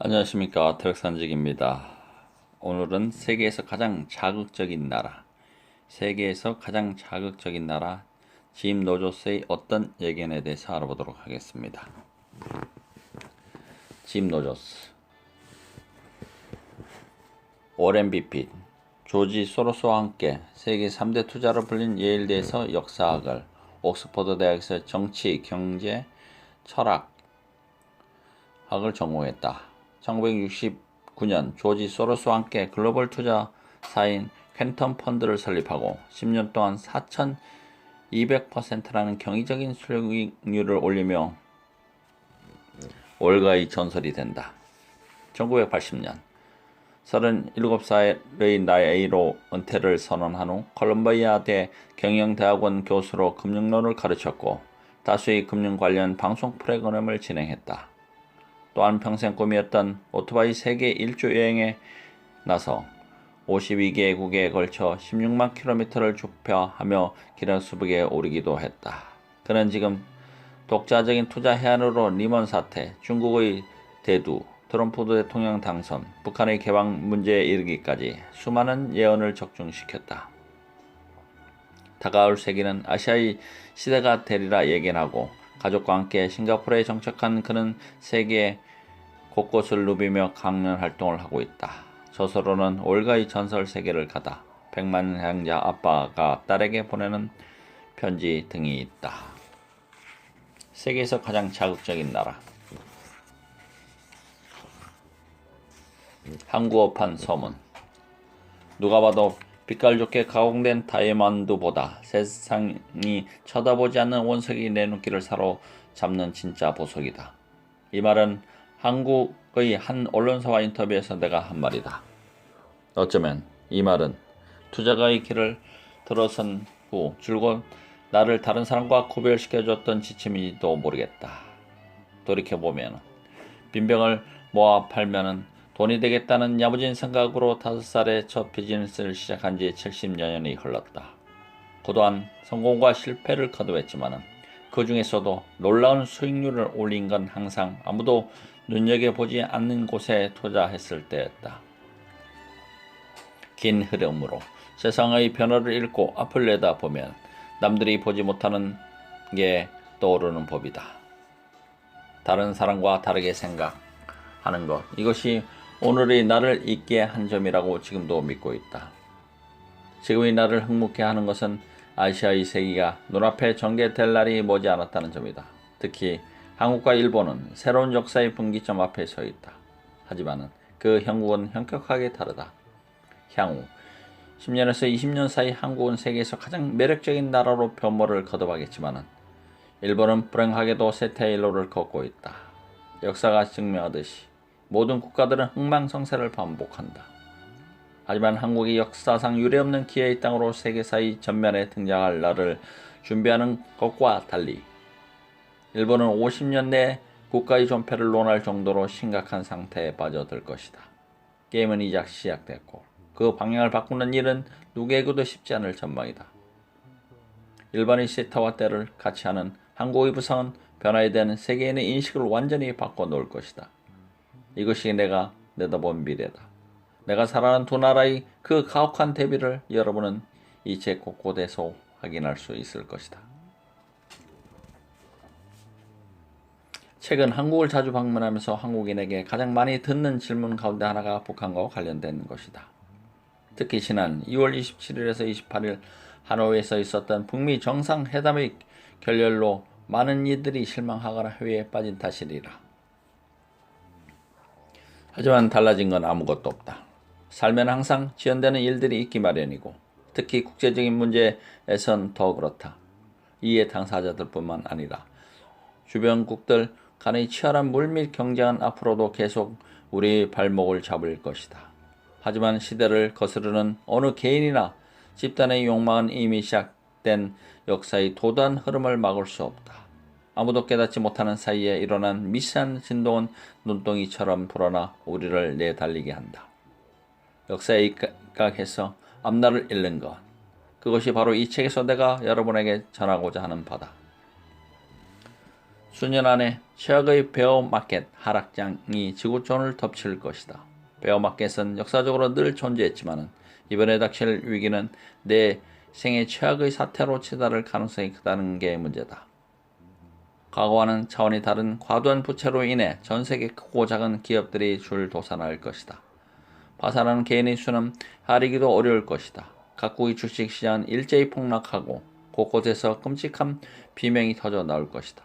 안녕하십니까, 태백산직입니다. 오늘은 세계에서 가장 자극적인 나라 짐 노조스의 어떤 예견에 대해서 알아보도록 하겠습니다. 짐 노조스, 워렌 비핏, 조지 소로스와 함께 세계 3대 투자로 불린 예일대에서 역사학을, 옥스퍼드 대학에서 정치, 경제, 철학학을 전공했다. 1969년 조지 소로스와 함께 글로벌 투자사인 퀀텀 펀드를 설립하고 10년 동안 4,200%라는 경이적인 수익률을 올리며 월가의 전설이 된다. 1980년 37살의 나이로 은퇴를 선언한 후 콜롬비아대 경영대학원 교수로 금융론을 가르쳤고 다수의 금융 관련 방송 프로그램을 진행했다. 또한 평생 꿈이었던 오토바이 세계 일주 여행에 나서 52개국에 걸쳐 16만 킬로미터를 주표하며 기네스북에 오르기도 했다. 그는 지금 독자적인 투자 해안으로 리먼 사태, 중국의 대두, 트럼프 대통령 당선, 북한의 개방 문제에 이르기까지 수많은 예언을 적중시켰다. 다가올 세기는 아시아의 시대가 되리라 예견하고 가족과 함께 싱가포르에 정착한 그는 세계 곳곳을 누비며 강연 활동을 하고 있다. 저서로는 월가의 전설 세계를 가다, 백만장자 아빠가 딸에게 보내는 편지 등이 있다. 세계에서 가장 자극적인 나라. 항구어판 서문. 누가 봐도 빛깔 좋게 가공된 다이아몬드보다 세상이 쳐다보지 않는 원석이 내 눈길을 사로잡는 진짜 보석이다. 이 말은 한국의 한 언론사와 인터뷰에서 내가 한 말이다. 어쩌면 이 말은 투자가의 길을 들어선 후 줄곧 나를 다른 사람과 구별시켜줬던 지침인지도 모르겠다. 돌이켜보면 빈병을 모아 팔면은 돈이 되겠다는 야무진 생각으로 5살에 첫 비즈니스를 시작한 지 70여년이 흘렀다. 그동안 성공과 실패를 거듭했지만 그 중에서도 놀라운 수익률을 올린 건 항상 아무도 눈여겨보지 않는 곳에 투자했을 때였다. 긴 흐름으로 세상의 변화를 읽고 앞을 내다보면 남들이 보지 못하는 게 떠오르는 법이다. 다른 사람과 다르게 생각하는 것, 이것이 오늘의 나를 있게 한 점이라고 지금도 믿고 있다. 지금의 나를 흥묵해 하는 것은 아시아의 세기가 눈앞에 전개될 날이 머지않았다는 점이다. 특히 한국과 일본은 새로운 역사의 분기점 앞에 서 있다. 하지만 그 형국은 현격하게 다르다. 향후 10년에서 20년 사이 한국은 세계에서 가장 매력적인 나라로 변모를 거듭하겠지만 일본은 불행하게도 쇠퇴의 로를 걷고 있다. 역사가 증명하듯이 모든 국가들은 흥망성쇠를 반복한다. 하지만 한국이 역사상 유례없는 기회의 땅으로 세계사의 전면에 등장할 날을 준비하는 것과 달리 일본은 50년 내에 국가의 존폐를 논할 정도로 심각한 상태에 빠져들 것이다. 게임은 이제 시작됐고 그 방향을 바꾸는 일은 누구에게도 쉽지 않을 전망이다. 일본의 시타와 때를 같이 하는 한국의 부상은 변화에 대한 세계인의 인식을 완전히 바꿔놓을 것이다. 이것이 내가 내다본 미래다. 내가 살아가는 두 나라의 그 가혹한 대비를 여러분은 이 책 곳곳에서 확인할 수 있을 것이다. 최근 한국을 자주 방문하면서 한국인에게 가장 많이 듣는 질문 가운데 하나가 북한과 관련된 것이다. 특히 지난 2월 27일에서 28일 하노이에서 있었던 북미 정상회담의 결렬로 많은 이들이 실망하거나 회의에 빠진 탓이리라. 하지만 달라진 건 아무것도 없다. 살면 항상 지연되는 일들이 있기 마련이고 특히 국제적인 문제에선 더 그렇다. 이에 당사자들뿐만 아니라 주변국들 간의 치열한 물밑 경쟁은 앞으로도 계속 우리 발목을 잡을 것이다. 하지만 시대를 거스르는 어느 개인이나 집단의 욕망은 이미 시작된 역사의 도도한 흐름을 막을 수 없다. 아무도 깨닫지 못하는 사이에 일어난 미세한 진동은 눈덩이처럼 불어나 우리를 내달리게 한다. 역사에 입각해서 앞날을 잃는 것, 그것이 바로 이 책에서 내가 여러분에게 전하고자 하는 바다. 수년 안에 최악의 베어마켓 하락장이 지구촌을 덮칠 것이다. 베어마켓은 역사적으로 늘 존재했지만 이번에 닥칠 위기는 내 생애 최악의 사태로 치달을 가능성이 크다는 게 문제다. 과거와는 차원이 다른 과도한 부채로 인해 전 세계 크고 작은 기업들이 줄도산할 것이다. 파산하는 개인의 수는 하리기도 어려울 것이다. 각국의 주식시장은 일제히 폭락하고 곳곳에서 끔찍한 비명이 터져 나올 것이다.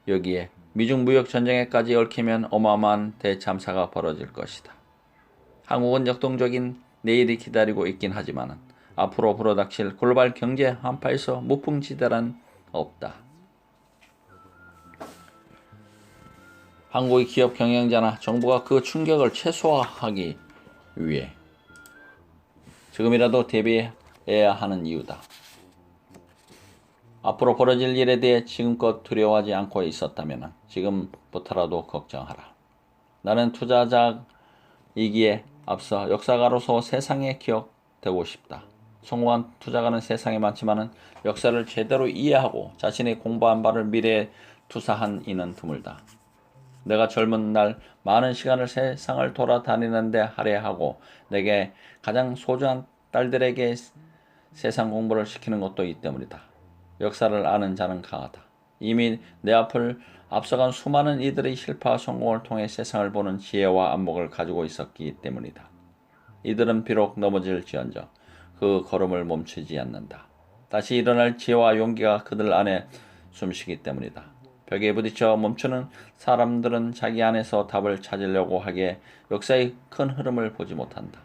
여기에 미중 무역 전쟁에까지 얽히면 어마어마한 대참사가 벌어질 것이다. 한국은 역동적인 내일이 기다리고 있긴 하지만 앞으로 불어닥칠 글로벌 경제 한파에서 무풍지대란 없다. 한국의 기업 경영자나 정부가 그 충격을 최소화하기 위해 지금이라도 대비해야 하는 이유다. 앞으로 벌어질 일에 대해 지금껏 두려워하지 않고 있었다면 지금부터라도 걱정하라. 나는 투자자이기에 앞서 역사가로서 세상에 기억되고 싶다. 성공한 투자가는 세상에 많지만 역사를 제대로 이해하고 자신이 공부한 바를 미래에 투사한 이는 드물다. 내가 젊은 날 많은 시간을 세상을 돌아다니는데 할애하고 내게 가장 소중한 딸들에게 세상 공부를 시키는 것도 이 때문이다. 역사를 아는 자는 강하다. 이미 내 앞을 앞서간 수많은 이들의 실패와 성공을 통해 세상을 보는 지혜와 안목을 가지고 있었기 때문이다. 이들은 비록 넘어질지언정 그 걸음을 멈추지 않는다. 다시 일어날 지혜와 용기가 그들 안에 숨쉬기 때문이다. 벽에 부딪혀 멈추는 사람들은 자기 안에서 답을 찾으려고 하기에 역사의 큰 흐름을 보지 못한다.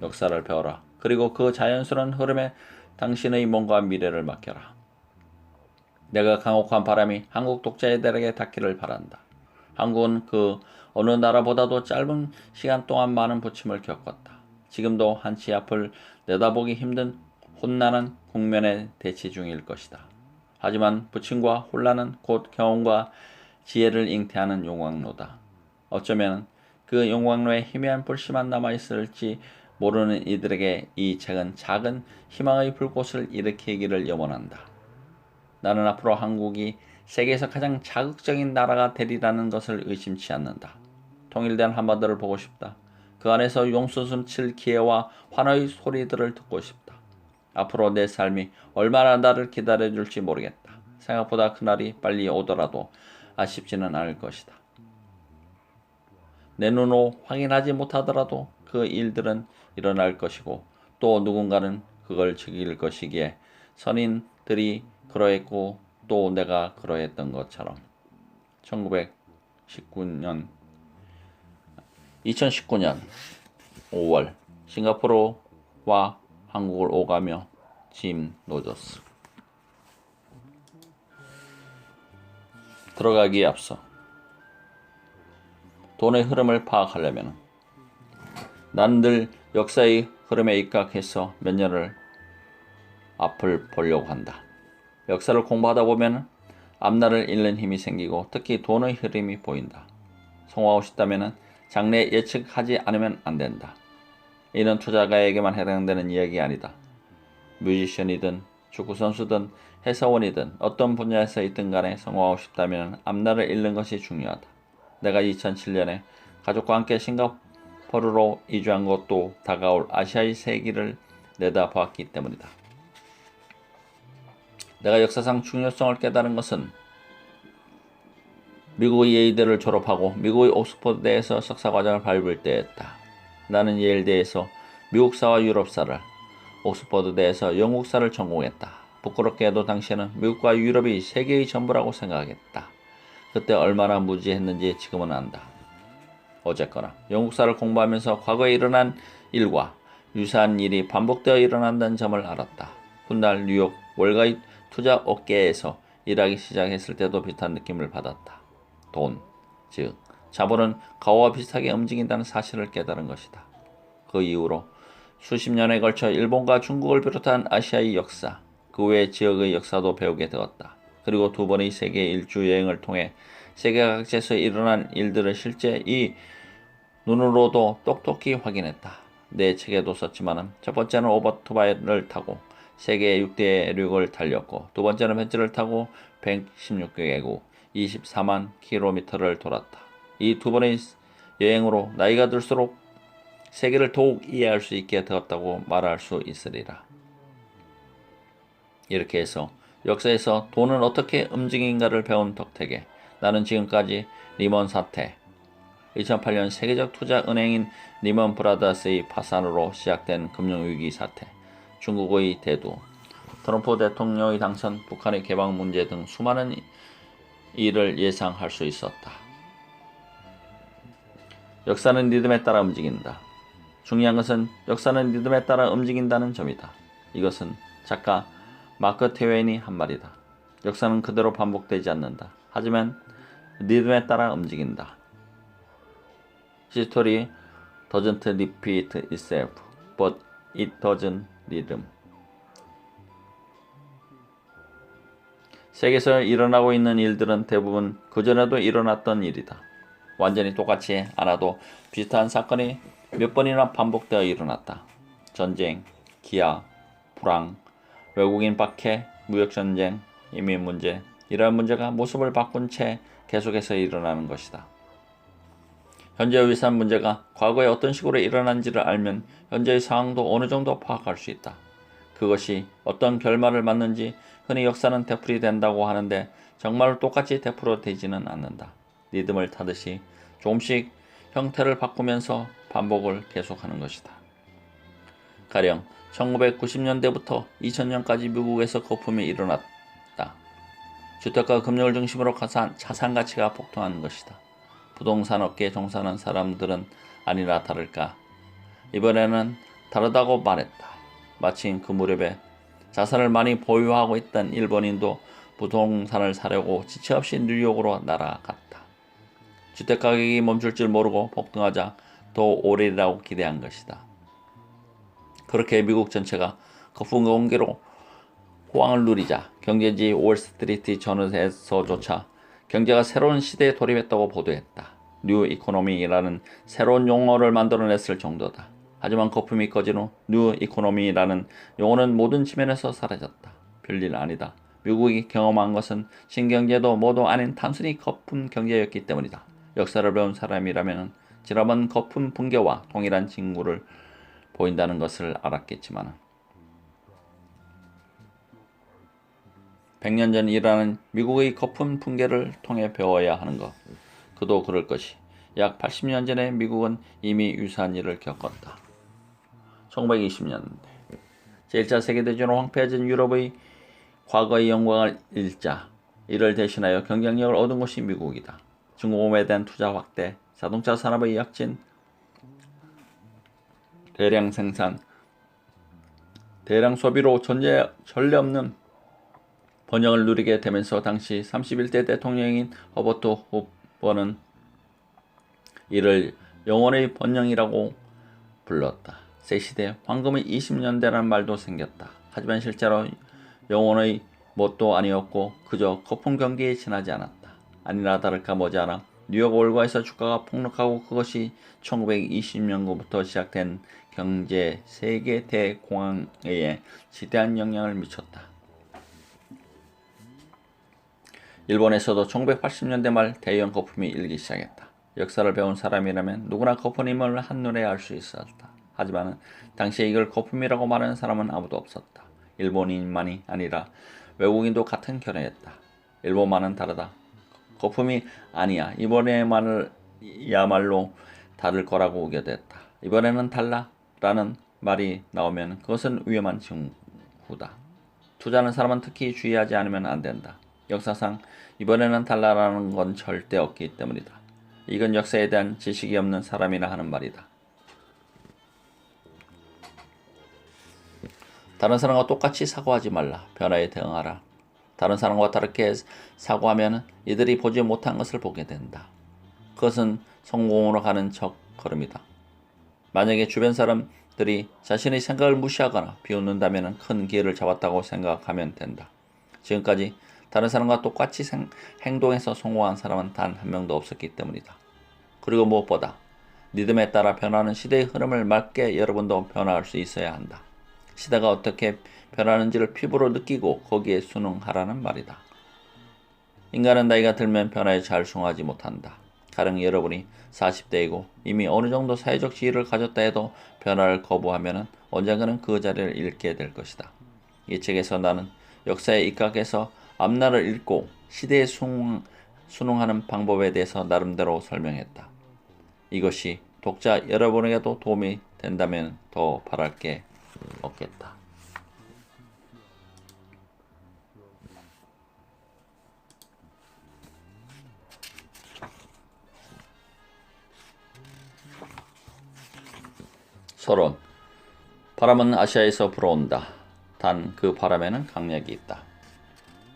역사를 배워라. 그리고 그 자연스러운 흐름에 당신의 몸과 미래를 맡겨라. 내가 강혹한 바람이 한국 독자들에게 닿기를 바란다. 한국은 그 어느 나라보다도 짧은 시간 동안 많은 부침을 겪었다. 지금도 한치 앞을 내다보기 힘든 혼란한 국면에 대치 중일 것이다. 하지만 부침과 혼란은 곧 경험과 지혜를 잉태하는 용광로다. 어쩌면 그 용광로에 희미한 불씨만 남아있을지 모르는 이들에게 이 책은 작은 희망의 불꽃을 일으키기를 염원한다. 나는 앞으로 한국이 세계에서 가장 자극적인 나라가 되리라는 것을 의심치 않는다. 통일된 한반도를 보고 싶다. 그 안에서 용수 숨칠 기회와 환호의 소리들을 듣고 싶다. 앞으로 내 삶이 얼마나 나를 기다려줄지 모르겠다. 생각보다 그날이 빨리 오더라도 아쉽지는 않을 것이다. 내 눈으로 확인하지 못하더라도 그 일들은 일어날 것이고 또 누군가는 그걸 즐길 것이기에 선인들이 그러했고 또 내가 그러했던 것처럼 2019년 5월 싱가포르와 한국을 오가며 짐 로저스. 들어가기에 앞서 돈의 흐름을 파악하려면 난 늘 역사의 흐름에 입각해서 몇 년을 앞을 보려고 한다. 역사를 공부하다 보면 앞날을 잃는 힘이 생기고 특히 돈의 흐름이 보인다. 성공하고 싶다면 장래 예측하지 않으면 안 된다. 이는 투자가에게만 해당되는 이야기 아니다. 뮤지션이든 축구선수든 회사원이든 어떤 분야에서 있든 간에 성공하고 싶다면 앞날을 잃는 것이 중요하다. 내가 2007년에 가족과 함께 싱가포르로 이주한 것도 다가올 아시아의 세기를 내다보았기 때문이다. 내가 역사상 중요성을 깨달은 것은 미국의 예의대를 졸업하고 미국의 옥스퍼드대에서 석사과정을 밟을 때였다. 나는 예일대에서 미국사와 유럽사를, 옥스퍼드대에서 영국사를 전공했다. 부끄럽게도 당시에는 미국과 유럽이 세계의 전부라고 생각했다. 그때 얼마나 무지했는지 지금은 안다. 어쨌거나 영국사를 공부하면서 과거에 일어난 일과 유사한 일이 반복되어 일어난다는 점을 알았다. 훗날 뉴욕 월가의 투자 업계에서 일하기 시작했을 때도 비슷한 느낌을 받았다. 돈, 즉 자본은 가오와 비슷하게 움직인다는 사실을 깨달은 것이다. 그 이후로 수십 년에 걸쳐 일본과 중국을 비롯한 아시아의 역사, 그 외 지역의 역사도 배우게 되었다. 그리고 두 번의 세계 일주 여행을 통해 세계 각지에서 일어난 일들을 실제 이 눈으로도 똑똑히 확인했다. 내 책에도 썼지만 첫 번째는 오토바이를 타고 세계 6대륙을 달렸고 두 번째는 벤츠를 타고 116개국 24만 킬로미터를 돌았다. 이 두 번의 여행으로 나이가 들수록 세계를 더욱 이해할 수 있게 되었다고 말할 수 있으리라. 이렇게 해서 역사에서 돈은 어떻게 움직인가를 배운 덕택에 나는 지금까지 리먼 사태, 2008년 세계적 투자 은행인 리먼 브라더스의 파산으로 시작된 금융위기 사태, 중국의 대두, 트럼프 대통령의 당선, 북한의 개방 문제 등 수많은 일을 예상할 수 있었다. 역사는 리듬에 따라 움직인다. 중요한 것은 역사는 리듬에 따라 움직인다는 점이다. 이것은 작가 마크 트웨인이 한 말이다. 역사는 그대로 반복되지 않는다. 하지만 리듬에 따라 움직인다. History doesn't repeat itself, but it doesn't rhythm. 세계에서 일어나고 있는 일들은 대부분 그전에도 일어났던 일이다. 완전히 똑같이 않아도 비슷한 사건이 몇 번이나 반복되어 일어났다. 전쟁, 기아, 불황, 외국인 박해, 무역전쟁, 이민 문제, 이러한 문제가 모습을 바꾼 채 계속해서 일어나는 것이다. 현재의 위산 문제가 과거에 어떤 식으로 일어난지를 알면 현재의 상황도 어느 정도 파악할 수 있다. 그것이 어떤 결말을 맞는지 흔히 역사는 되풀이 된다고 하는데 정말로 똑같이 되풀어 되지는 않는다. 리듬을 타듯이 조금씩 형태를 바꾸면서 반복을 계속하는 것이다. 가령 1990년대부터 2000년까지 미국에서 거품이 일어났다. 주택과 금융을 중심으로 자산 가치가 폭등하는 것이다. 부동산 업계에 종사하는 사람들은 아니나 다를까 이번에는 다르다고 말했다. 마침 그 무렵에 자산을 많이 보유하고 있던 일본인도 부동산을 사려고 지체 없이 뉴욕으로 날아갔다. 주택가격이 멈출 줄 모르고 폭등하자 더 오르리라고 기대한 것이다. 그렇게 미국 전체가 거품 공개로 호황을 누리자 경제지 월스트리트 저널에서조차 경제가 새로운 시대에 돌입했다고 보도했다. 뉴 이코노미라는 새로운 용어를 만들어냈을 정도다. 하지만 거품이 꺼진 후 뉴 이코노미라는 용어는 모든 지면에서 사라졌다. 별일 아니다. 미국이 경험한 것은 신경제도 뭐도 아닌 단순히 거품 경제였기 때문이다. 역사를 배운 사람이라면 지난번 거품 붕괴와 동일한 징후를 보인다는 것을 알았겠지만 100년 전 일어나는 미국의 거품 붕괴를 통해 배워야 하는 것. 그도 그럴 것이 약 80년 전에 미국은 이미 유사한 일을 겪었다. 1920년대 제1차 세계대전으로 황폐해진 유럽의 과거의 영광을 잃자 이를 대신하여 경쟁력을 얻은 곳이 미국이다. 중공업에 대한 투자 확대, 자동차 산업의 약진, 대량 생산, 대량 소비로 전례 없는 번영을 누리게 되면서 당시 31대 대통령인 허버트 후버는 이를 영원의 번영이라고 불렀다. 새 시대 황금의 20년대라는 말도 생겼다. 하지만 실제로 영원의 뭣도 아니었고 그저 거품 경기에 지나지 않았다. 아니나 다를까 머지않아 뉴욕 월가에서 주가가 폭락하고 그것이 1920년부터 시작된 경제 세계 대공황에 지대한 영향을 미쳤다. 일본에서도 1980년대 말 대형 거품이 일기 시작했다. 역사를 배운 사람이라면 누구나 거품임을 한눈에 알 수 있었다. 하지만 당시에 이걸 거품이라고 말하는 사람은 아무도 없었다. 일본인만이 아니라 외국인도 같은 견해였다. 일본만은 다르다. 거품이 아니야. 이번에야말로 다를 거라고 우겨댔다. 이번에는 달라 라는 말이 나오면 그것은 위험한 징후다. 투자하는 사람은 특히 주의하지 않으면 안 된다. 역사상 이번에는 달라라는 건 절대 없기 때문이다. 이건 역사에 대한 지식이 없는 사람이나 하는 말이다. 다른 사람과 똑같이 사고하지 말라. 변화에 대응하라. 다른 사람과 다르게 사고하면 이들이 보지 못한 것을 보게 된다. 그것은 성공으로 가는 첫 걸음이다. 만약에 주변 사람들이 자신의 생각을 무시하거나 비웃는다면 큰 기회를 잡았다고 생각하면 된다. 지금까지 다른 사람과 똑같이 행동해서 성공한 사람은 단 한 명도 없었기 때문이다. 그리고 무엇보다 리듬에 따라 변하는 시대의 흐름을 맞게 여러분도 변화할 수 있어야 한다. 시대가 어떻게 변하는지를 피부로 느끼고 거기에 순응하라는 말이다. 인간은 나이가 들면 변화에 잘 순응하지 못한다. 가령 여러분이 40대이고 이미 어느 정도 사회적 지위를 가졌다 해도 변화를 거부하면 언젠가는 그 자리를 잃게 될 것이다. 이 책에서 나는 역사에 입각해서 앞날을 읽고 시대에 순응하는 방법에 대해서 나름대로 설명했다. 이것이 독자 여러분에게도 도움이 된다면 더 바랄 게 없겠다. 서론. 바람은 아시아에서 불어온다. 단 그 바람에는 강약이 있다.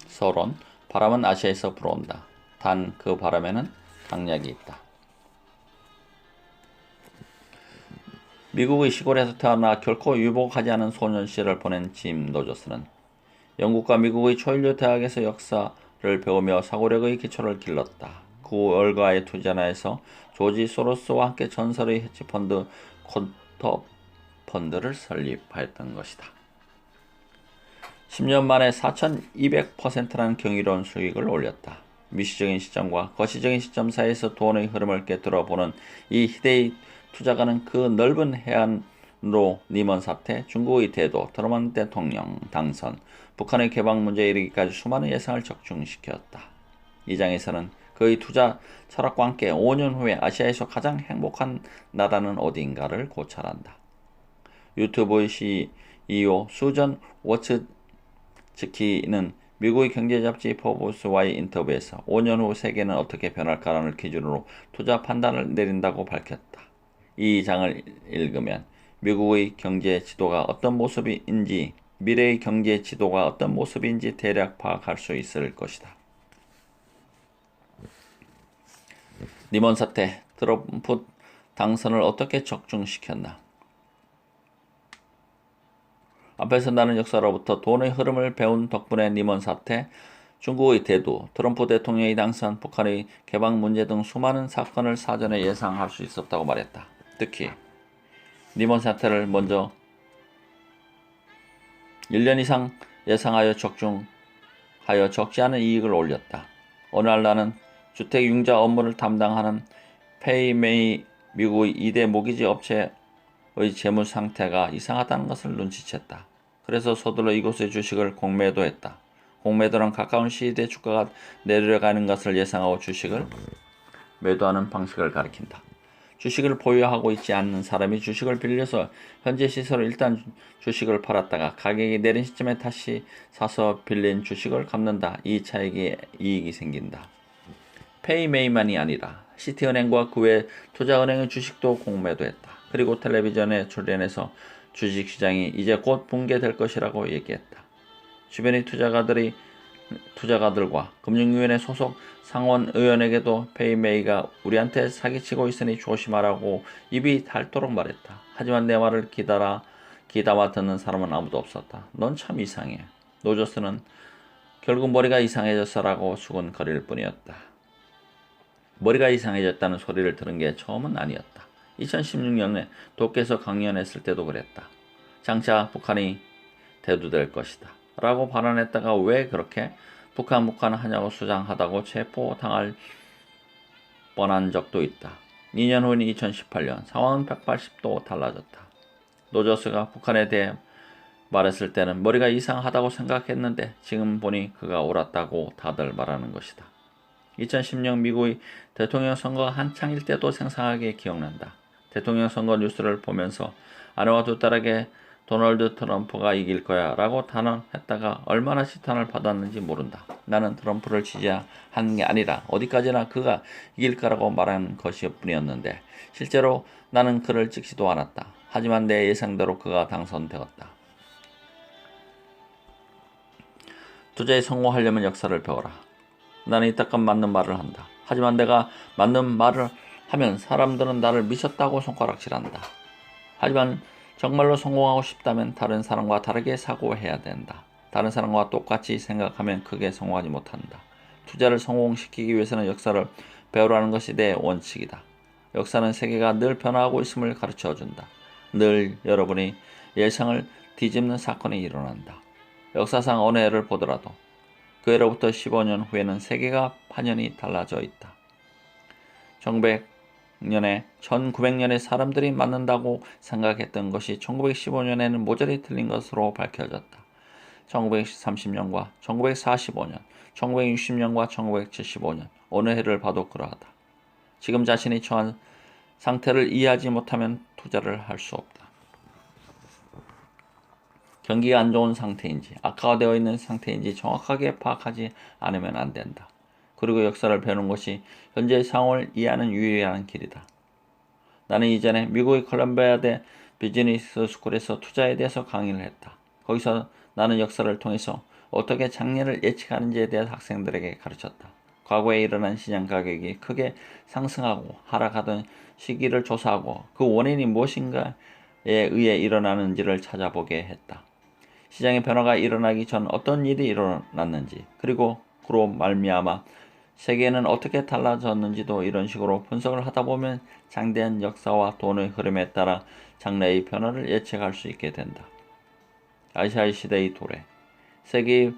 서론. 바람은 아시아에서 불어온다. 단 그 바람에는 강약이 있다. 미국의 시골에서 태어나 결코 유복하지 않은 소년 시절을 보낸 짐 노저스는 영국과 미국의 초일류 대학에서 역사를 배우며 사고력의 기초를 길렀다. 그 월가의 투자나에서 조지 소로스와 함께 전설의 헤지펀드 콘터 펀드를 설립하였던 것이다. 10년 만에 4200%라는 경이로운 수익을 올렸다. 미시적인 시점과 거시적인 시점 사이에서 돈의 흐름을 꿰뚫어 보는 이 희대의 투자가는 그 넓은 해안로 니먼 사태, 중국의 대도, 트루먼 대통령 당선, 북한의 개방 문제에 이르기까지 수많은 예상을 적중시켰다. 이 장에서는 그의 투자 철학과 함께 5년 후에 아시아에서 가장 행복한 나라는 어디인가를 고찰한다. 유튜브의 CEO 수전 워츠츠키는 미국의 경제잡지 포브스와의 인터뷰에서 5년 후 세계는 어떻게 변할까라는 기준으로 투자 판단을 내린다고 밝혔다. 이 장을 읽으면 미국의 경제 지도가 어떤 모습인지, 미래의 경제 지도가 어떤 모습인지 대략 파악할 수 있을 것이다. 니먼 사태, 트럼프 당선을 어떻게 적중시켰나? 앞에서 나는 역사로부터 돈의 흐름을 배운 덕분에 니먼 사태, 중국의 대두, 트럼프 대통령의 당선, 북한의 개방 문제 등 수많은 사건을 사전에 예상할 수 있었다고 말했다. 특히 니먼 사태를 먼저 1년 이상 예상하여 적중하여 적지 않은 이익을 올렸다. 어느 날 나는 주택 융자 업무를 담당하는 페이메이 미국의 2대 모기지 업체의 재무 상태가 이상하다는 것을 눈치챘다. 그래서 서둘러 이곳의 주식을 공매도 했다. 공매도는 가까운 시일에 주가가 내려가는 것을 예상하고 주식을 매도하는 방식을 가리킨다. 주식을 보유하고 있지 않는 사람이 주식을 빌려서 현재 시세로 일단 주식을 팔았다가 가격이 내린 시점에 다시 사서 빌린 주식을 갚는다. 이 차익에 이익이 생긴다. 페이메이만이 아니라 시티은행과 그 외 투자은행의 주식도 공매도했다. 그리고 텔레비전에 출연해서 주식시장이 이제 곧 붕괴될 것이라고 얘기했다. 주변의 투자가들과 금융위원회 소속 상원의원에게도 페이메이가 우리한테 사기치고 있으니 조심하라고 입이 닳도록 말했다. 하지만 내 말을 귀담아 듣는 사람은 아무도 없었다. 넌 참 이상해. 노저스는 결국 머리가 이상해졌어라고 수근거릴 뿐이었다. 머리가 이상해졌다는 소리를 들은 게 처음은 아니었다. 2016년에 도쿄에서 강연했을 때도 그랬다. 장차 북한이 대두될 것이다. 라고 발언했다가 왜 그렇게 북한 하냐고 수장하다고 체포당할 뻔한 적도 있다. 2년 후인 2018년 상황은 180도 달라졌다. 노저스가 북한에 대해 말했을 때는 머리가 이상하다고 생각했는데 지금 보니 그가 옳았다고 다들 말하는 것이다. 2010년 미국의 대통령 선거가 한창일 때도 생생하게 기억난다. 대통령 선거 뉴스를 보면서 아내와 두 딸에게 도널드 트럼프가 이길 거야 라고 단언했다가 얼마나 시탄을 받았는지 모른다. 나는 트럼프를 지지한 게 아니라 어디까지나 그가 이길 거라고 말한 것이었뿐이었는데 실제로 나는 그를 찍지도 않았다. 하지만 내 예상대로 그가 당선되었다. 투자에 성공하려면 역사를 배워라. 나는 이따금 맞는 말을 한다. 하지만 내가 맞는 말을 하면 사람들은 나를 미쳤다고 손가락질한다. 하지만 정말로 성공하고 싶다면 다른 사람과 다르게 사고해야 된다. 다른 사람과 똑같이 생각하면 크게 성공하지 못한다. 투자를 성공시키기 위해서는 역사를 배우라는 것이 내 원칙이다. 역사는 세계가 늘 변화하고 있음을 가르쳐준다. 늘 여러분이 예상을 뒤집는 사건이 일어난다. 역사상 어느 해를 보더라도 그 해로부터 15년 후에는 세계가 파년이 달라져 있다. 1900년에 사람들이 맞는다고 생각했던 것이 1915년에는 모조리 틀린 것으로 밝혀졌다. 1930년과 1945년, 1960년과 1975년 어느 해를 봐도 그러하다. 지금 자신이 처한 상태를 이해하지 못하면 투자를 할 수 없다. 경기가 안 좋은 상태인지 악화되어 있는 상태인지 정확하게 파악하지 않으면 안 된다. 그리고 역사를 배우는 것이 현재의 상황을 이해하는 유일한 길이다. 나는 이전에 미국의 콜럼비아대 비즈니스 스쿨에서 투자에 대해서 강의를 했다. 거기서 나는 역사를 통해서 어떻게 장래를 예측하는지에 대해 학생들에게 가르쳤다. 과거에 일어난 시장 가격이 크게 상승하고 하락하던 시기를 조사하고 그 원인이 무엇인가에 의해 일어나는지를 찾아보게 했다. 시장의 변화가 일어나기 전 어떤 일이 일어났는지, 그리고 그로 말미암아 세계는 어떻게 달라졌는지도 이런 식으로 분석을 하다 보면 장대한 역사와 돈의 흐름에 따라 장래의 변화를 예측할 수 있게 된다. 아시아의 시대의 도래. 세계의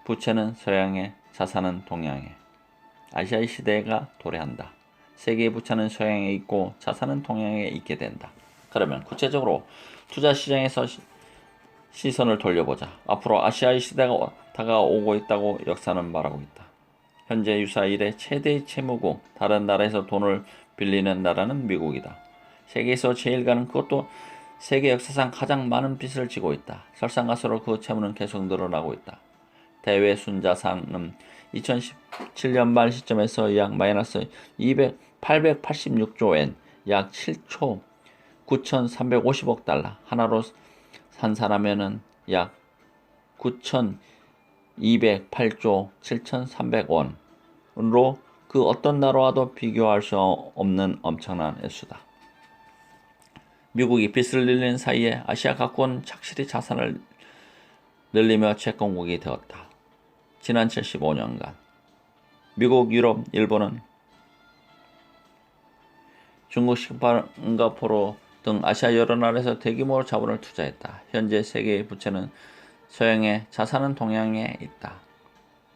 부채는 서양에, 자산은 동양에. 아시아의 시대가 도래한다. 세계의 부채는 서양에 있고 자산은 동양에 있게 된다. 그러면 구체적으로 투자 시장에서 시선을 돌려보자. 앞으로 아시아의 시대가 다가오고 있다고 역사는 말하고 있다. 현재 유사 이래 최대의 채무국, 다른 나라에서 돈을 빌리는 나라는 미국이다. 세계에서 제일 가는, 그것도 세계 역사상 가장 많은 빚을 지고 있다. 설상가상으로 그 채무는 계속 늘어나고 있다. 대외 순자산은 2017년 말 시점에서 약 마이너스 886조 엔, 약 7조 9,350억 달러, 하나로 산사라면은 약 9,208조 7,300원으로 그 어떤 나라와도 비교할 수 없는 엄청난 액수다. 미국이 빚을 늘리는 사이에 아시아 각국은 착실히 자산을 늘리며 채권국이 되었다. 지난 75년간 미국, 유럽, 일본은 중국, 싱가포르 등 아시아 여러 나라에서 대규모로 자본을 투자했다. 현재 세계의 부채는 서양에, 자산은 동양에 있다.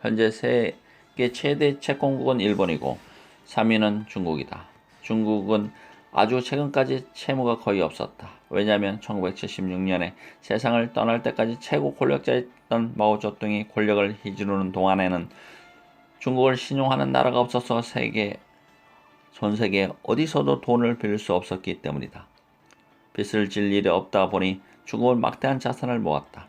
현재 세계 최대 채권국은 일본이고 3위는 중국이다. 중국은 아주 최근까지 채무가 거의 없었다. 왜냐하면 1976년에 세상을 떠날 때까지 최고 권력자였던 마오쩌둥이 권력을 휘두르는 동안에는 중국을 신용하는 나라가 없어서 전 세계 어디서도 돈을 빌릴 수 없었기 때문이다. 빚을 질 일이 없다 보니 중국은 막대한 자산을 모았다.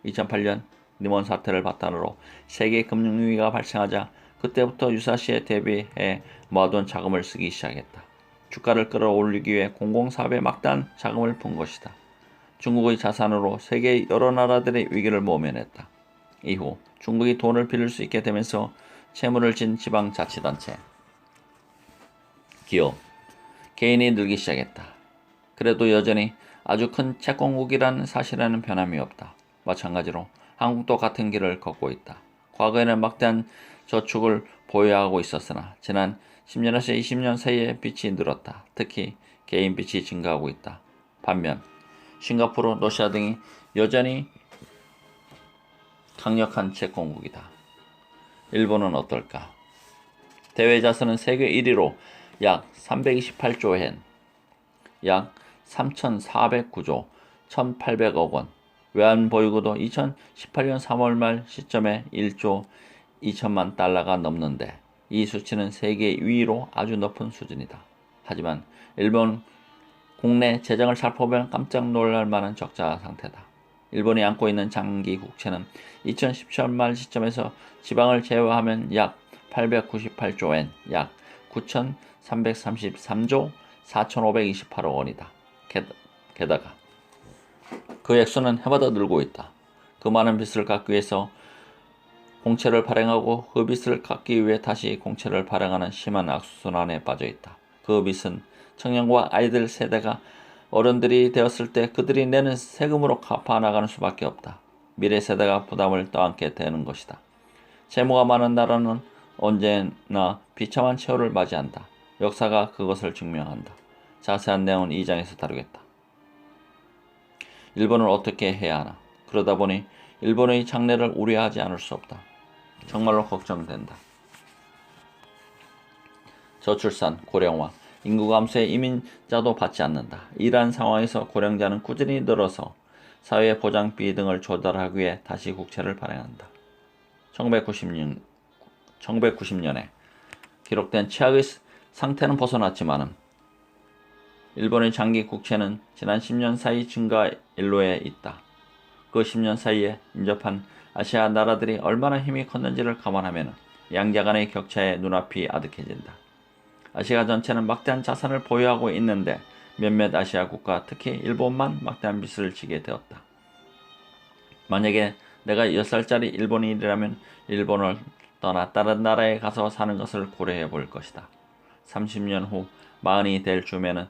2008년 리먼 사태를 바탕으로 세계 금융위기가 발생하자 그때부터 유사시에 대비해 모아둔 자금을 쓰기 시작했다. 주가를 끌어올리기 위해 공공사업에 막대한 자금을 푼 것이다. 중국의 자산으로 세계의 여러 나라들의 위기를 모면했다. 이후 중국이 돈을 빌릴 수 있게 되면서 채무를 진 지방자치단체, 기업, 개인이 늘기 시작했다. 그래도 여전히 아주 큰 채권국이라는 사실에는 변함이 없다. 마찬가지로 한국도 같은 길을 걷고 있다. 과거에는 막대한 저축을 보유하고 있었으나 지난 10년에서 20년 사이에 빚이 늘었다. 특히 개인 빚이 증가하고 있다. 반면 싱가포르, 러시아 등이 여전히 강력한 채권국이다. 일본은 어떨까? 대외자산은 세계 1위로 약 328조 엔, 약 3,409조 1,800억 원, 외환보유고도 2018년 3월 말 시점에 1조 2천만 달러가 넘는데 이 수치는 세계 2위로 아주 높은 수준이다. 하지만 일본 국내 재정을 살펴보면 깜짝 놀랄 만한 적자 상태다. 일본이 안고 있는 장기 국채는 2017년 말 시점에서 지방을 제외하면 약 898조 엔, 약 9,333조 4,528억 원이다. 게다가 그 액수는 해마다 늘고 있다. 그 많은 빚을 갚기 위해서 공채를 발행하고 그 빚을 갚기 위해 다시 공채를 발행하는 심한 악순환에 빠져 있다. 그 빚은 청년과 아이들 세대가 어른들이 되었을 때 그들이 내는 세금으로 갚아 나가는 수밖에 없다. 미래 세대가 부담을 떠안게 되는 것이다. 채무가 많은 나라는 언제나 비참한 최후를 맞이한다. 역사가 그것을 증명한다. 자세한 내용은 2장에서 다루겠다. 일본은 어떻게 해야 하나? 그러다 보니 일본의 장래를 우려하지 않을 수 없다. 정말로 걱정된다. 저출산, 고령화, 인구 감소에 이민자도 받지 않는다. 이러한 상황에서 고령자는 꾸준히 늘어서 사회보장비 등을 조달하기 위해 다시 국채를 발행한다. 1990년에 기록된 최악의 상태는 벗어났지만 일본의 장기 국채는 지난 10년 사이 증가 일로에 있다. 그 10년 사이에 인접한 아시아 나라들이 얼마나 힘이 컸는지를 감안하면 양자 간의 격차에 눈앞이 아득해진다. 아시아 전체는 막대한 자산을 보유하고 있는데 몇몇 아시아 국가, 특히 일본만 막대한 빚을 지게 되었다. 만약에 내가 10살짜리 일본인이라면 일본을 떠나 다른 나라에 가서 사는 것을 고려해 볼 것이다. 30년 후 40이 될 즈음에는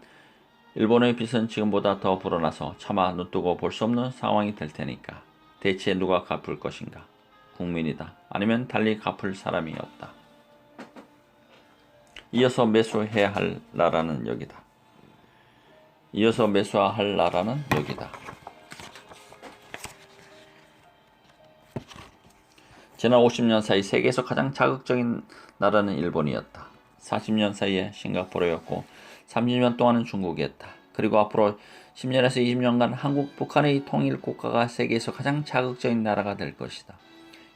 일본의 빚은 지금보다 더 불어나서 차마 눈뜨고 볼 수 없는 상황이 될 테니까 대체 누가 갚을 것인가? 국민이다. 아니면 달리 갚을 사람이 없다. 이어서 매수해야 할 나라는 여기다. 이어서 매수할 나라는 여기다. 지난 50년 사이 세계에서 가장 자극적인 나라는 일본이었다. 40년 사이에 싱가포르였고 30년 동안은 중국이었다. 그리고 앞으로 10년에서 20년간 한국, 북한의 통일 국가가 세계에서 가장 자극적인 나라가 될 것이다.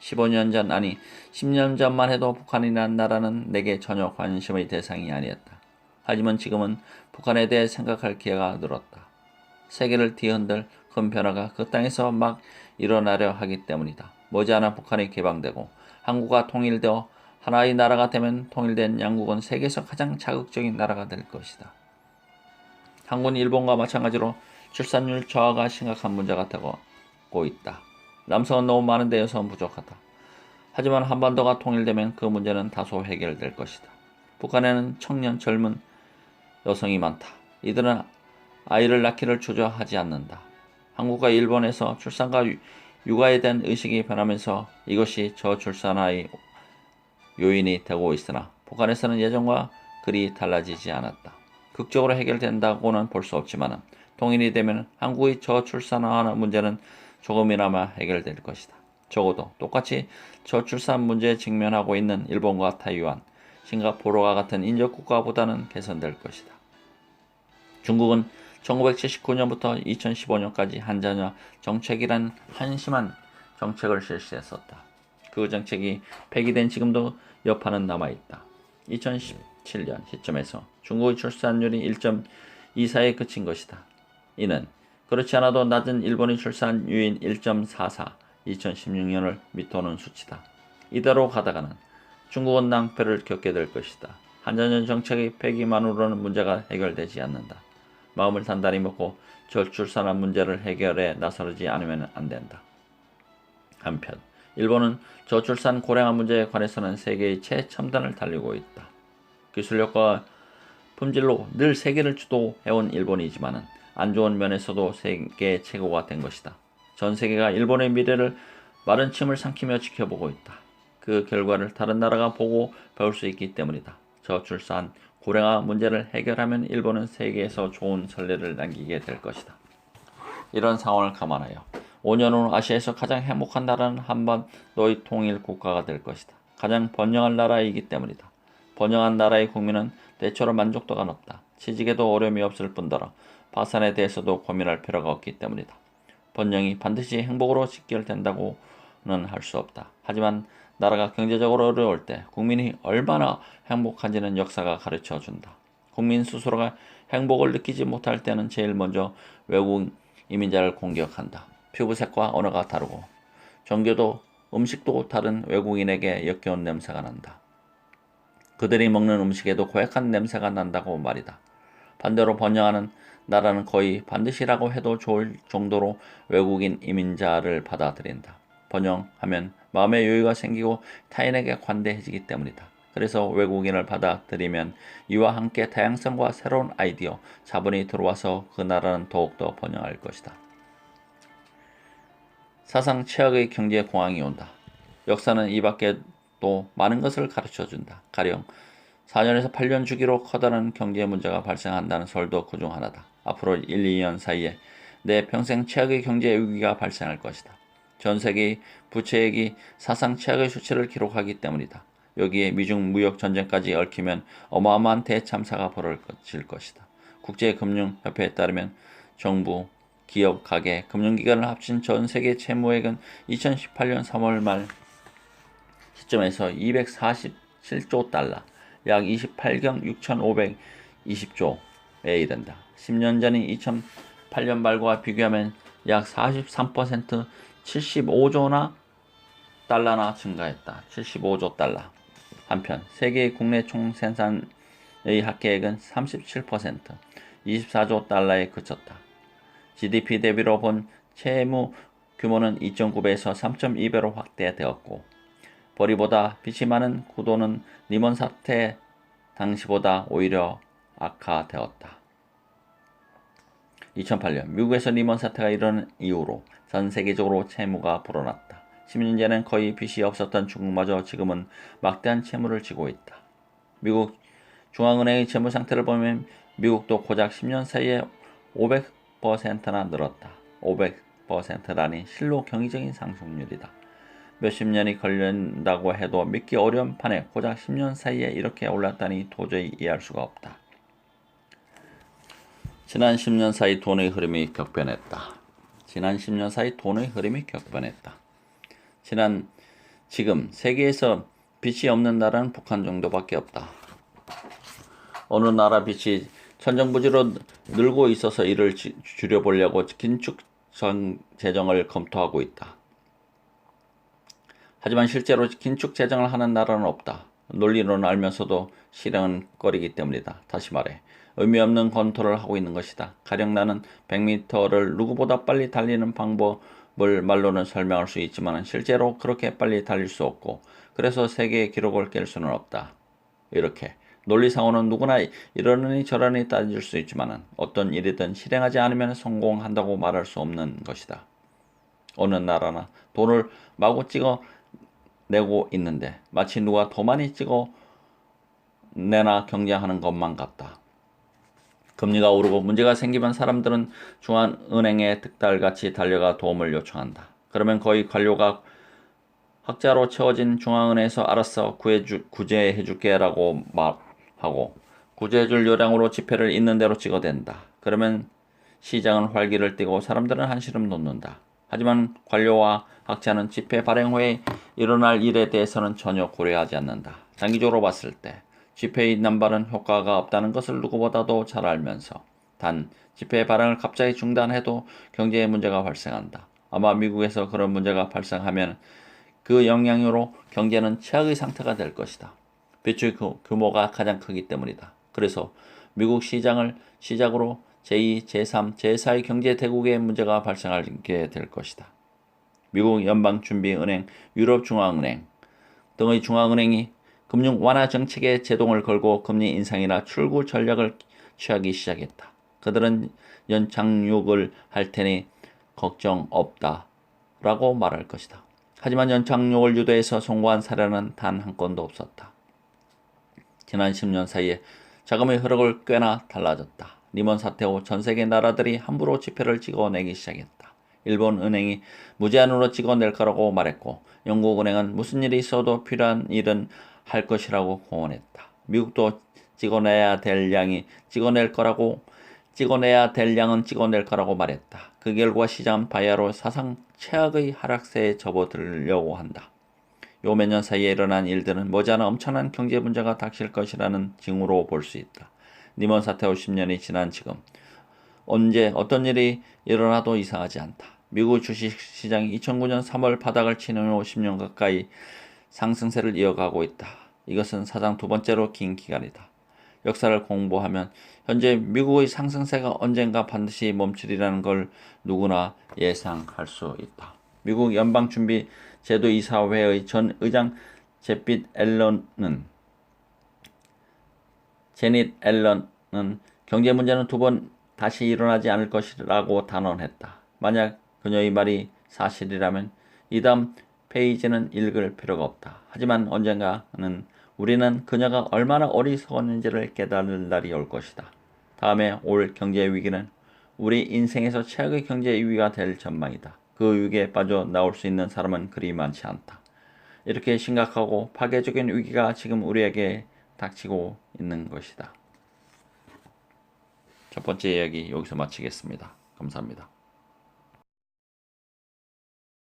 15년 전, 아니 10년 전만 해도 북한이라는 나라는 내게 전혀 관심의 대상이 아니었다. 하지만 지금은 북한에 대해 생각할 기회가 늘었다. 세계를 뒤흔들 큰 변화가 그 땅에서 막 일어나려 하기 때문이다. 머지않아 북한이 개방되고 한국과 통일되어 하나의 나라가 되면 통일된 양국은 세계에서 가장 자극적인 나라가 될 것이다. 한국은 일본과 마찬가지로 출산율 저하가 심각한 문제가 되고 있다. 남성은 너무 많은데 여성은 부족하다. 하지만 한반도가 통일되면 그 문제는 다소 해결될 것이다. 북한에는 청년 젊은 여성이 많다. 이들은 아이를 낳기를 주저하지 않는다. 한국과 일본에서 출산과 육아에 대한 의식이 변하면서 이것이 저출산의 요인이 되고 있으나 북한에서는 예전과 그리 달라지지 않았다. 극적으로 해결된다고는 볼 수 없지만 통일이 되면 한국의 저출산화하는 문제는 조금이나마 해결될 것이다. 적어도 똑같이 저출산 문제에 직면하고 있는 일본과 타이완, 싱가포르와 같은 인접국가보다는 개선될 것이다. 중국은 1979년부터 2015년까지 한자녀 정책이란 한심한 정책을 실시했었다. 그 정책이 폐기된 지금도 여파는 남아있다. 2017년 시점에서 중국의 출산율이 1.24에 그친 것이다. 이는 그렇지 않아도 낮은 일본의 출산율인 1.44, 2016년을 밑도는 수치다. 이대로 가다가는 중국은 낭패를 겪게 될 것이다. 한자녀 정책의 폐기만으로는 문제가 해결되지 않는다. 마음을 단단히 먹고 저출산한 문제를 해결해 나서지 않으면 안 된다. 한편 일본은 저출산 고령화 문제에 관해서는 세계의 최첨단을 달리고 있다. 기술력과 품질로 늘 세계를 주도해온 일본이지만 안 좋은 면에서도 세계 최고가 된 것이다. 전 세계가 일본의 미래를 마른 침을 삼키며 지켜보고 있다. 그 결과를 다른 나라가 보고 배울 수 있기 때문이다. 저출산 고령화 문제를 해결하면 일본은 세계에서 좋은 선례를 남기게 될 것이다. 이런 상황을 감안하여 5년 후 아시아에서 가장 행복한 나라는 한반도의 통일 국가가 될 것이다. 가장 번영한 나라이기 때문이다. 번영한 나라의 국민은 대체로 만족도가 높다. 취직에도 어려움이 없을 뿐더러 파산에 대해서도 고민할 필요가 없기 때문이다. 번영이 반드시 행복으로 직결된다고는 할 수 없다. 하지만 나라가 경제적으로 어려울 때 국민이 얼마나 행복한지는 역사가 가르쳐준다. 국민 스스로가 행복을 느끼지 못할 때는 제일 먼저 외국 이민자를 공격한다. 피부색과 언어가 다르고 종교도 음식도 다른 외국인에게 역겨운 냄새가 난다. 그들이 먹는 음식에도 고약한 냄새가 난다고 말이다. 반대로 번영하는 나라는 거의 반드시라고 해도 좋을 정도로 외국인 이민자를 받아들인다. 번영하면 마음의 여유가 생기고 타인에게 관대해지기 때문이다. 그래서 외국인을 받아들이면 이와 함께 다양성과 새로운 아이디어, 자본이 들어와서 그 나라는 더욱더 번영할 것이다. 사상 최악의 경제 공황이 온다. 역사는 이 밖에도 많은 것을 가르쳐준다. 가령 4년에서 8년 주기로 커다란 경제 문제가 발생한다는 설도 그중 하나다. 앞으로 1, 2년 사이에 내 평생 최악의 경제 위기가 발생할 것이다. 전 세계의 부채액이 사상 최악의 수치를 기록하기 때문이다. 여기에 미중 무역 전쟁까지 얽히면 어마어마한 대참사가 벌어질 것이다. 국제금융협회에 따르면 정부, 기업, 가계, 금융기관을 합친 전 세계 채무액은 2018년 3월 말 시점에서 247조 달러, 약 28경 6,520조에 이른다. 10년 전인 2008년 말과 비교하면 약 43% 75조나 달러나 증가했다. 75조 달러. 한편 세계의 국내 총생산의 합계액은 37%, 24조 달러에 그쳤다. GDP 대비로 본 채무 규모는 2.9배에서 3.2배로 확대되었고 벌이보다 빚이 많은 구도는 리먼 사태 당시보다 오히려 악화되었다. 2008년 미국에서 리먼 사태가 일어난 이후로 전 세계적으로 채무가 불어났다. 10년 전엔 거의 빚이 없었던 중국마저 지금은 막대한 채무를 지고 있다. 미국 중앙은행의 채무 상태를 보면 미국도 고작 10년 사이에 500%나 늘었다. 500%라니 실로 경이적인 상승률이다. 몇십 년이 걸린다고 해도 믿기 어려운 판에 고작 10년 사이에 이렇게 올랐다니 도저히 이해할 수가 없다. 지난 10년 사이 돈의 흐름이 격변했다. 지금 세계에서 빚이 없는 나라는 북한 정도밖에 없다. 어느 나라 빚이 천정부지로 늘고 있어서 이를 줄여보려고 긴축 재정을 검토하고 있다. 하지만 실제로 긴축 재정을 하는 나라는 없다. 논리로는 알면서도 실행은 꺼리기 때문이다. 다시 말해 의미 없는 검토를 하고 있는 것이다. 가령 나는 100m를 누구보다 빨리 달리는 방법을 말로는 설명할 수 있지만 실제로 그렇게 빨리 달릴 수 없고 그래서 세계의 기록을 깰 수는 없다. 이렇게 논리상으로는 누구나 이러느니 저러니 따질 수 있지만 어떤 일이든 실행하지 않으면 성공한다고 말할 수 없는 것이다. 어느 나라나 돈을 마구 찍어내고 있는데 마치 누가 더 많이 찍어내나 경쟁하는 것만 같다. 금리가 오르고 문제가 생기면 사람들은 중앙은행에 득달같이 달려가 도움을 요청한다. 그러면 거의 관료가 학자로 채워진 중앙은행에서 알았어 구제해줄게 라고 말하고 구제해줄 요량으로 지폐를 있는 대로 찍어댄다. 그러면 시장은 활기를 띠고 사람들은 한시름 돋는다. 하지만 관료와 학자는 지폐 발행 후에 일어날 일에 대해서는 전혀 고려하지 않는다. 장기적으로 봤을 때 지폐의 남발은 효과가 없다는 것을 누구보다도 잘 알면서 단 지폐 발행을 갑자기 중단해도 경제에 문제가 발생한다. 아마 미국에서 그런 문제가 발생하면 그 영향으로 경제는 최악의 상태가 될 것이다. 빚의 규모가 가장 크기 때문이다. 그래서 미국 시장을 시작으로 제2, 제3, 제4의 경제 대국의 문제가 발생하게 될 것이다. 미국 연방준비은행, 유럽중앙은행 등의 중앙은행이 금융 완화 정책에 제동을 걸고 금리 인상이나 출구 전략을 취하기 시작했다. 그들은 연착륙을 할 테니 걱정 없다 라고 말할 것이다. 하지만 연착륙을 유도해서 성공한 사례는 단 한 건도 없었다. 지난 10년 사이에 자금의 흐름을 꽤나 달라졌다. 리먼 사태 후 전 세계 나라들이 함부로 지폐를 찍어내기 시작했다. 일본 은행이 무제한으로 찍어낼 거라고 말했고 영국 은행은 무슨 일이 있어도 필요한 일은 할 것이라고 공언했다. 미국도 찍어내야 될 양은 찍어낼 거라고 말했다. 그 결과 시장은 바야흐로 사상 최악의 하락세에 접어들려고 한다. 요 몇 년 사이에 일어난 일들은 머지않아 엄청난 경제 문제가 닥칠 것이라는 징후로 볼 수 있다. 리먼 사태 후 10년이 지난 지금 언제 어떤 일이 일어나도 이상하지 않다. 미국 주식시장이 2009년 3월 바닥을 치는 후 10년 가까이 상승세를 이어가고 있다. 이것은 사상 두 번째로 긴 기간이다. 역사를 공부하면 현재 미국의 상승세가 언젠가 반드시 멈추리라는 걸 누구나 예상할 수 있다. 미국 연방준비제도이사회의 전 의장 제닛 앨런은 경제 문제는 두 번 다시 일어나지 않을 것이라고 단언했다. 만약 그녀의 말이 사실이라면 이 다음 페이지는 읽을 필요가 없다. 하지만 언젠가는 우리는 그녀가 얼마나 어리석었는지를 깨달을 날이 올 것이다. 다음에 올 경제 위기는 우리 인생에서 최악의 경제 위기가 될 전망이다. 그 위기에 빠져 나올 수 있는 사람은 그리 많지 않다. 이렇게 심각하고 파괴적인 위기가 지금 우리에게 닥치고 있는 것이다. 첫 번째 이야기 여기서 마치겠습니다. 감사합니다.